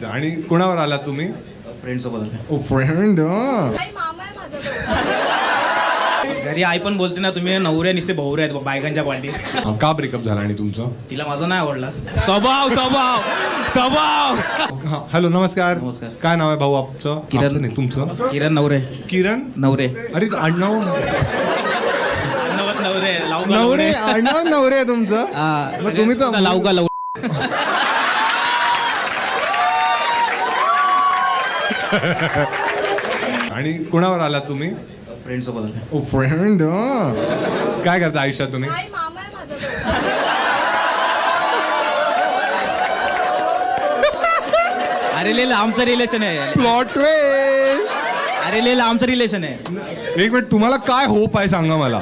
आणि कोणावर आलात तुम्ही? फ्रेंड सोबत. ओ फ्रेंड. घरी आई पण बोलते ना, तुम्ही नवऱ्या नुसते भावरे आहेत बायकांच्या पार्टी. का ब्रेकअप झाला आणि तुमचं? तिला माझा नाही आवडला. स्वभाव स्वभाव स्वभाव. हॅलो नमस्कार. नमस्कार. काय नाव आहे भाऊ आपचं? किरण. आपचं नाही, तुमचं? किरण नवरे. किरण नवरे. अरे आडनाव नवरे नवरे आडनाव नवरे आहे तुमचं? मग तुम्ही तर लावू का लावू. आणि कोणावर आलात तुम्ही? फ्रेंड सोबत. ओ फ्रेंड. काय करता आयुष्यात तुम्ही? अरे लय लांबचं रिलेशन आहे. प्लॉट वे. अरे लय लांबचं रिलेशन आहे. एक मिनिट, तुम्हाला काय होप आहे सांगा मला.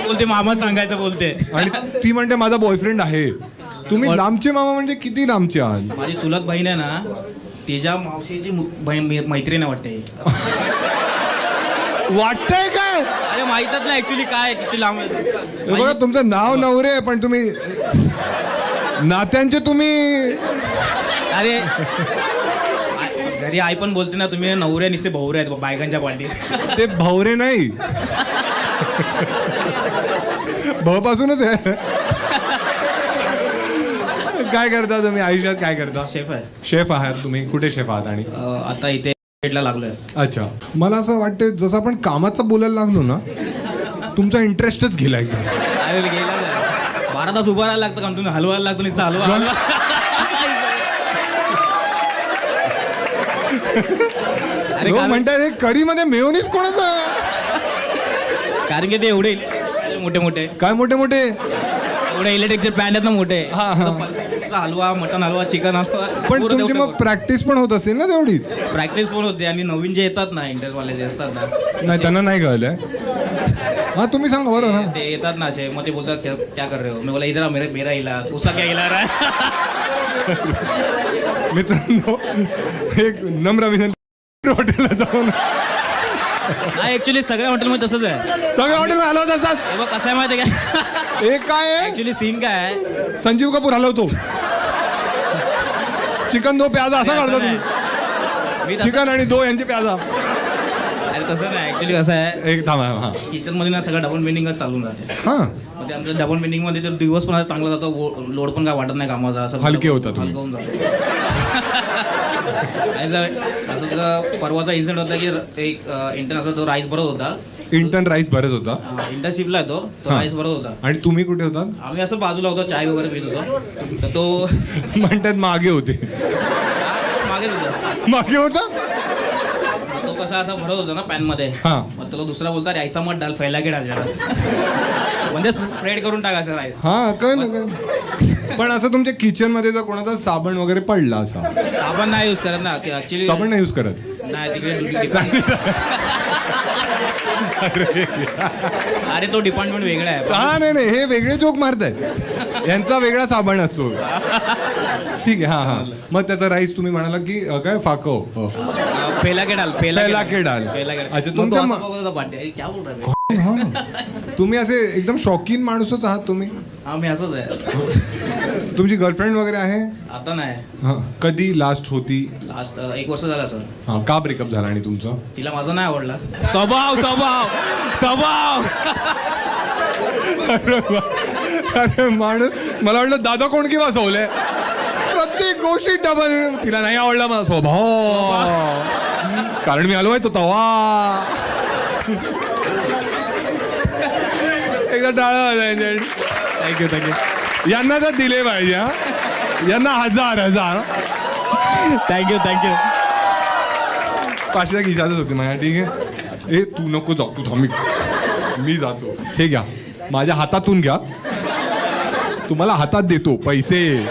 बोलते मामा सांगायचं बोलते. आणि ती म्हणते माझा बॉयफ्रेंड आहे. तुम्ही लांबचे मामा म्हणजे किती लांबचे आहात? माझी चुलत बहीण आहे ना, तिच्या मावशीची मैत्रीण वाटते. वाटतंय काय? अरे माहीतच नाही ऍक्च्युली काय किती लांब आहे. हे बघा, तुमचं नाव नवरे आहे पण तुम्ही नात्यांचे तुम्ही. अरे घरी आई पण बोलते ना, तुम्ही नवऱ्या नुसते भावरे आहेत बायकांच्या पार्टी. ते भवरे नाही, भ पासूनच आहे. काय करता तुम्ही आयुष्यात? काय करता? शेफ आहे. शेफ आहात तुम्ही? कुठे शेफ आहात? आणि आता इथे ला लागलोय. अच्छा, मला असं वाटतं जसं आपण कामाचं बोलायला लागलो ना, तुमचा इंटरेस्टच गेला एकदम. अरे गेला 12 तास उभं राहायला लागतं का? तुम्ही हलवायला लागतो नुसतं हलवा. अरे म्हणतात हे करी मध्ये मेयोनीज कोणाचं? कारण की ते एवढे मोठे मोठे. काय मोठे मोठे? एवढे इलेक्ट्रिकचे पॅन्ट आहेत ना मोठे. हा. हलवा, मटन हलवा, चिकन हलवा. पण तुमची मग प्रॅक्टिस पण होत असेल ना तेवढीच? प्रॅक्टिस पण होते. आणि नवीन जे येतात ना, इंटरवाले जे असतात ना, नाही त्यांना नाही कळलंय. हा तुम्ही सांगा बरं ना. ते येतात ना असे, मग ते बोलतात क्या कर रहे हो? मी बोला इधर मेरा इलाज. उसका क्या इलाज आहे? मित्रांनो, एक नम्र विनंती, हॉटेलला जाऊन. नाही ऍक्च्युली सगळ्या हॉटेलमध्ये तसंच आहे. सगळ्या हॉटेलला हलवत असतात. हे बघ कसं आहे माहिती आहे का? एक काय आहे, ऍक्च्युली सीन काय आहे, संजीव कपूर हलवतो. चिकन दो प्याजा असा काढतो तुम्ही. मी चिकन आणि दो यांचे प्याजा. अरे तसं नाही. ऍक्च्युली कसं आहे, एक थांबा. हा किचन मध्ये ना सगळं डबल मिनिंगच चालून जाते. हा मग ते आमच्या डबल मिनिंग मध्ये तर दिवस पण चांगला जातो, लोड पण काय वाटत नाही कामाचा. असं हलके होता तुम्ही. हलकं होऊन जातं. असं तर परवाचा इन्सिडेंट होता की एक इंटर्न असा तो राईस भरत होता. इंटर्न राईस भरत होता. इंटर्नशिपला तो हा. राईस भरत होता. आणि तुम्ही कुठे होता? आम्ही असं बाजूला होतो, चाय वगैरे पित होतो. तर तो म्हणतात मागे होते. मागेच होता. मागे होता. तो कसा असा भरत होता ना पॅन मध्ये. हा. मग तो दुसरा बोलता ऐसा मत डाल, फैला के डाल जरा. म्हणजे स्प्रेड करून टाकायचं राईस. हा कळलं. पण असं तुमच्या किचन मध्ये जर कोणाचा साबण वगैरे पडला असा? साबण नाही यूज करत ना ऍक्च्युली. साबण नाही यूज करत? नाही तिकडे. अरे तो डिपार्टमेंट वेगळा आहे. हा नाही, हे वेगळे जोक मारतायत. यांचा वेगळा साबण असतो. ठीक आहे. हा हा. मग त्याचा राईस तुम्ही म्हणाला की काय फाको? पेला के डाल. पेला के डाल. अच्छा, क्या बोल रहा? तुम्ही असे एकदम शौकीन माणूसच आहात तुम्ही. हा मी असंच आहे. तुमची गर्लफ्रेंड वगैरे आहे? आता नाही. हा. कधी लास्ट होती? लास्ट 1 वर्ष झाला सर. हा. का ब्रेकअप झाला आणि तुमचं? तिला माझा नाही आवडला. स्वभाव स्वभाव स्वभाव. अरे माणूस, मला वाटलं दादा कोण की वाचवलंय. प्रत्येक गोष्टी डबल. तिला नाही आवडला माझा स्वभाव, कारण मी आलो तो तवा. एकदा टाळा. थँक्यू. यांना तर दिले पाहिजे. हा, यांना 1000 थँक्यू. 500 खिशातच होते माझ्या. ठीक आहे. ए तू नको जाऊ, तू थांब, मी जातो. हे घ्या, माझ्या हातातून घ्या. तुम्हाला हातात देतो पैसे.